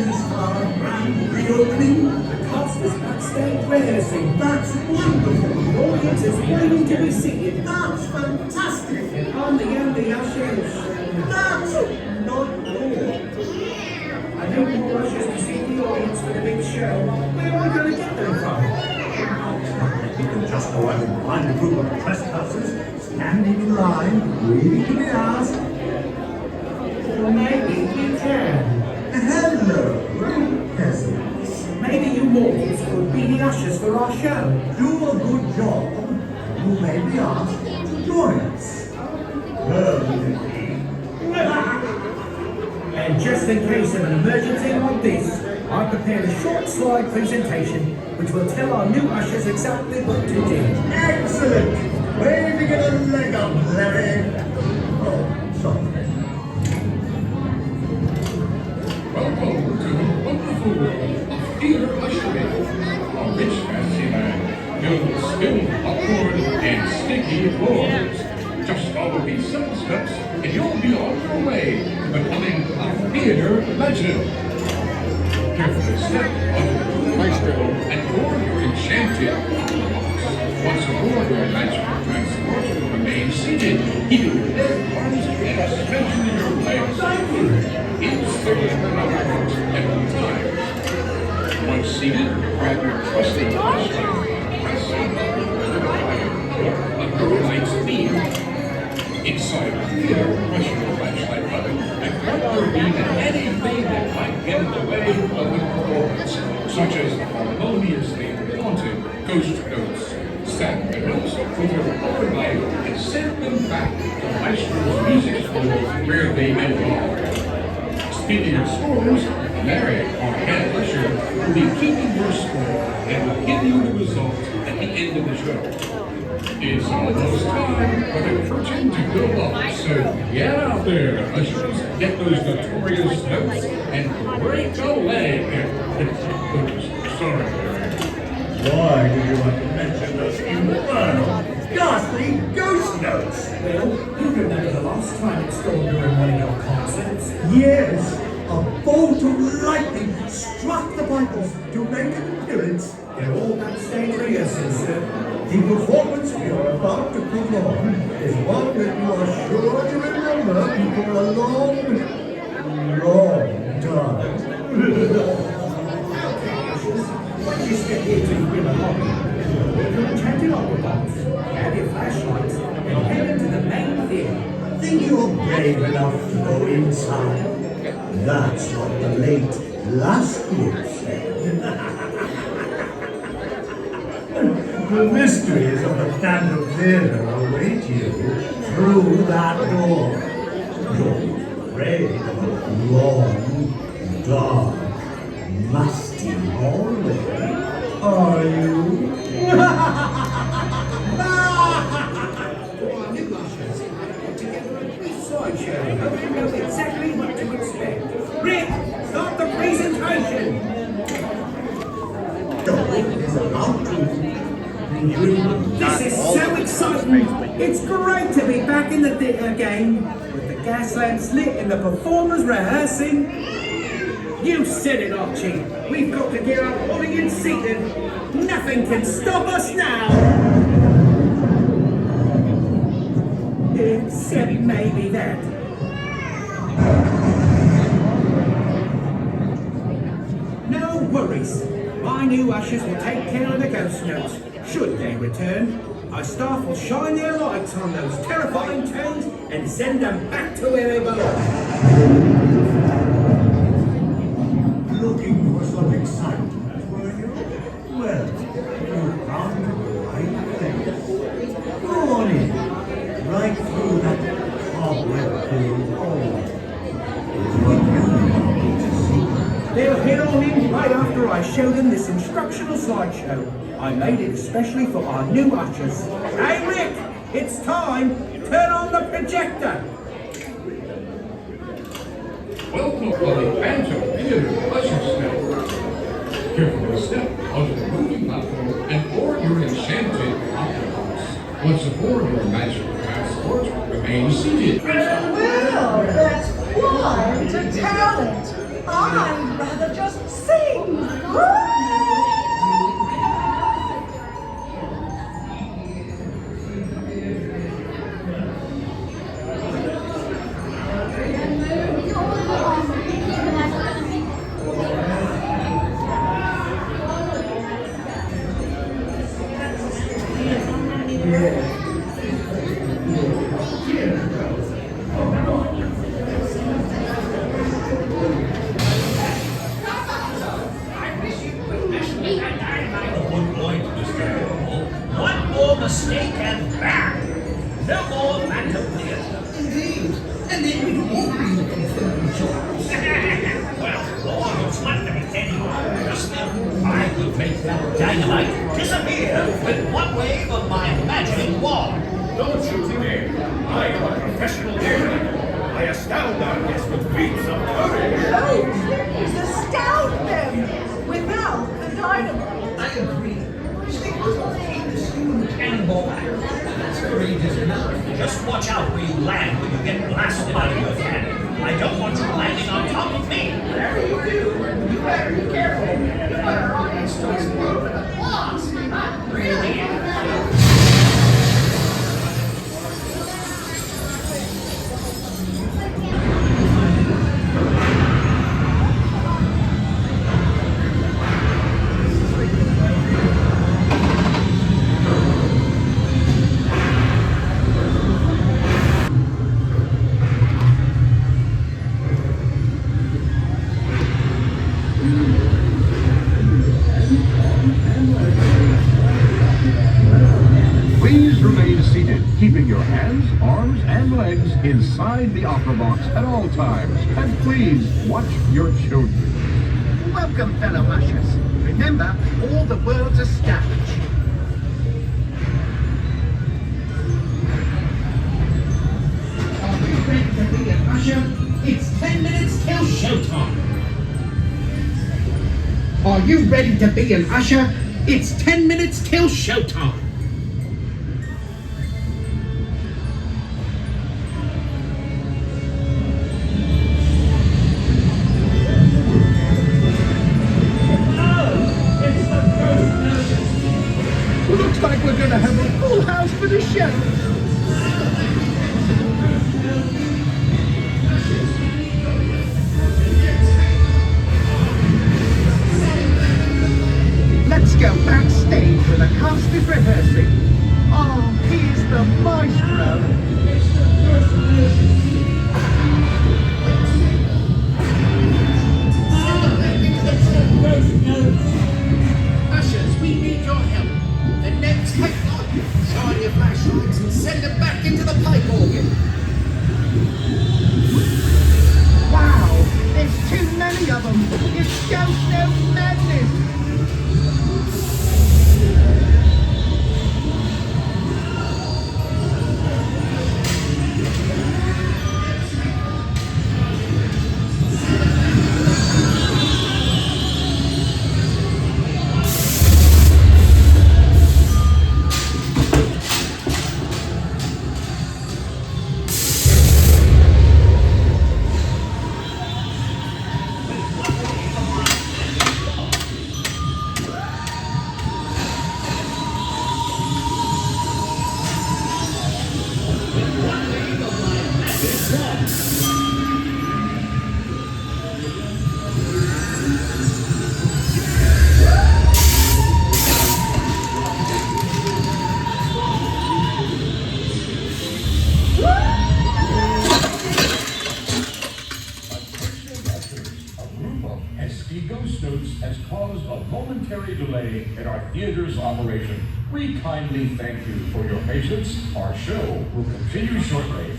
news for our grand reopening? The cast is backstage rehearsing. That's wonderful. The audience is waiting to be seated. That's fantastic. And I'm the only usher who's That's not good. I need more ushers to seat the audience for the big show. Where am I going to get them from? You can just go out and find a group of trespassers standing in line, waiting to be asked. Or maybe you can. Hello, peasants. Maybe you mortals could be the ushers for our show. Do a good job. You may be asked to join us. And just in case of an emergency like this, I prepared a short slide presentation which will tell our new ushers exactly what to do. Excellent! Way to get a leg up, Larry. Oh, sorry. Welcome to the wonderful world of theater ushering. A rich fancy land filled with skilled popcorn and sticky floors. Just follow these simple steps and you'll be on your way to becoming a theater legend. Carefully step onto the Maestro and your enchanted box. Once aboard your magical transport, remain seated, keeping your head, arms, and especially your legs. Thank you. Insert another foot every time. Once seated, grab your trusty flashlight. Press a girl lights beam. Inside the theater, press your flashlight button and point your beam at anything that might get in the way of the performance, such as harmoniously haunted ghost notes. Stab the notes with your upper light and send them back to Maestro's music school where they belong. Speaking of scores, Mary, our head usher, will be keeping your score and will give you the results at the end of the show. It's almost time for the curtain to go up, so get out there, ushers, get those notorious notes, and break a leg. Sorry, Mary. Why did you want to mention those infernal, ghastly ghost notes? Well, you remember the last time it stormed during one of your concerts? Yes, a bolt of lightning struck the pipers to make an appearance. They're all backstage rehearsing, sir. The performance we are about to perform is one that you are sure to remember for a long, long time. Okay, ushers, once you step into the river lobby, with your enchanted opera box, grab your flashlights, and head into the main theater. Think you're brave enough to go inside? That's what the late last group said. The mysteries of the Phantom Theater await you through that door. You're afraid of a long, dark, musty hallway, are you? For our new ushers, I put together a brief slideshow so you know exactly what to expect. Rick, start the presentation! The wind is about to. This is so exciting! It's great to be back in the theatre again, with the gas lamps lit and the performers rehearsing. You said it, Archie. We've got to get our audience seated. Nothing can stop us now! Except maybe that. No worries. My new ushers will take care of the ghost notes. Should they return, our staff will shine their lights on those terrifying tones and send them back to where they belong. Looking for some excitement, were you? Well, you found the right place. Go on in, right through that cobweb-filled hall. Is what you need to see. They'll head on in right after I show them this instructional slideshow. I made it especially for our new ushers. Hey Rick, it's time. Turn on the projector. Welcome to the Phantom Theater Usher Step. Carefully step onto the moving platform and board your enchanted opera box. Once aboard your magical transport, remain seated. Well, that's quite a talent. I'd rather could make that dynamite disappear with one wave of my magic wand. Don't you dare! I am a professional daredevil. I astound our guests with feats of courage. Oh, please astound them without the dynamite. I agree. Stick with the human cannonball act. That's courageous enough. Just watch out where you land when you get blasted out of your cannon. I don't want you landing on top of me. Whatever you do, you better be careful. You better run into explode with applause. I'm really Please remain seated, keeping your hands, arms, and legs inside the opera box at all times. And please watch your children. Welcome, fellow ushers. Remember, all the world's a stage. Are you ready to be an usher? It's 10 minutes till showtime. Are you ready to be an usher? It's 10 minutes till showtime. Looks like we're gonna have a full house for the show. Let's go backstage where the cast is rehearsing. Oh, here's the Maestro. Ushers, we need your help. The next headline. Shine your flashlights and send them back into the pipe organ. Wow, there's too many of them. It's ghost note madness. Ghost notes has caused a momentary delay in our theater's operation. We kindly thank you for your patience. Our show will continue shortly.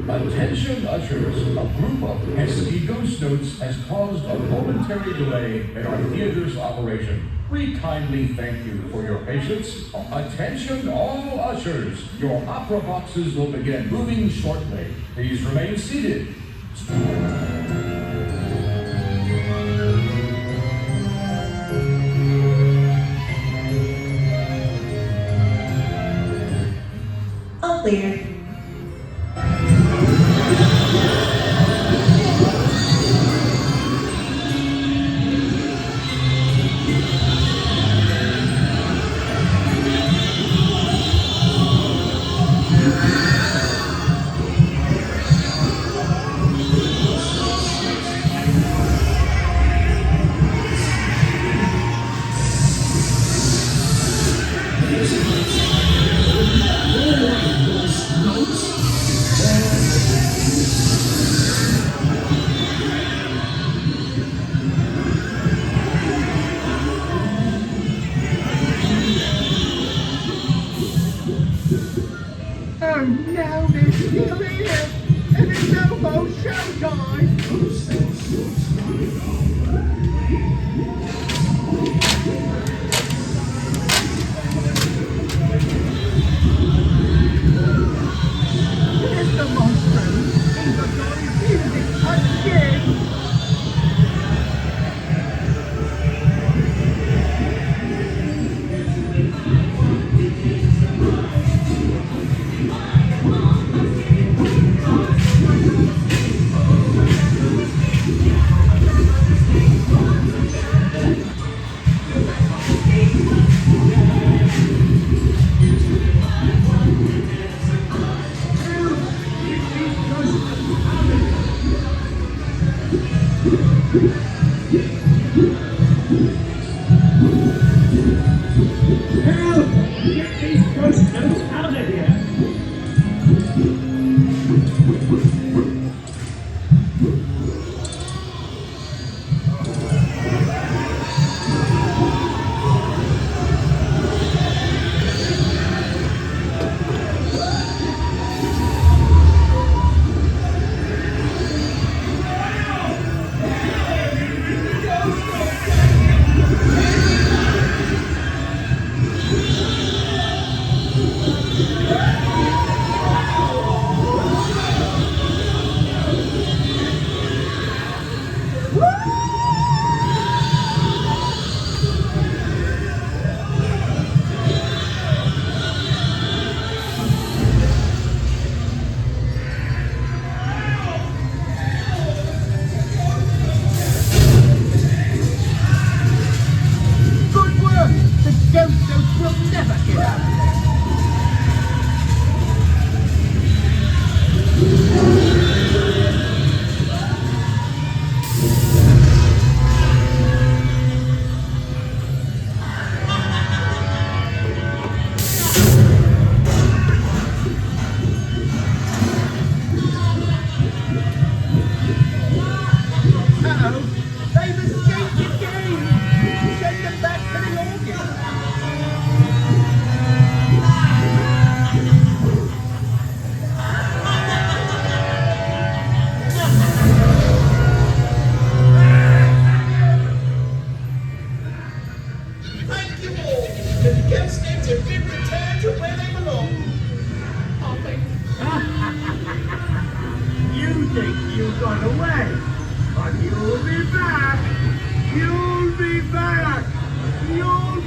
Attention ushers, a group of pesky ghost notes has caused a momentary delay in our theater's operation. We kindly thank you for your patience. Attention all ushers, your opera boxes will begin moving shortly. Please remain seated. All clear. Oh, now they're still here, and it's almost showtime. think you got away. But you'll be back. You'll be back. You'll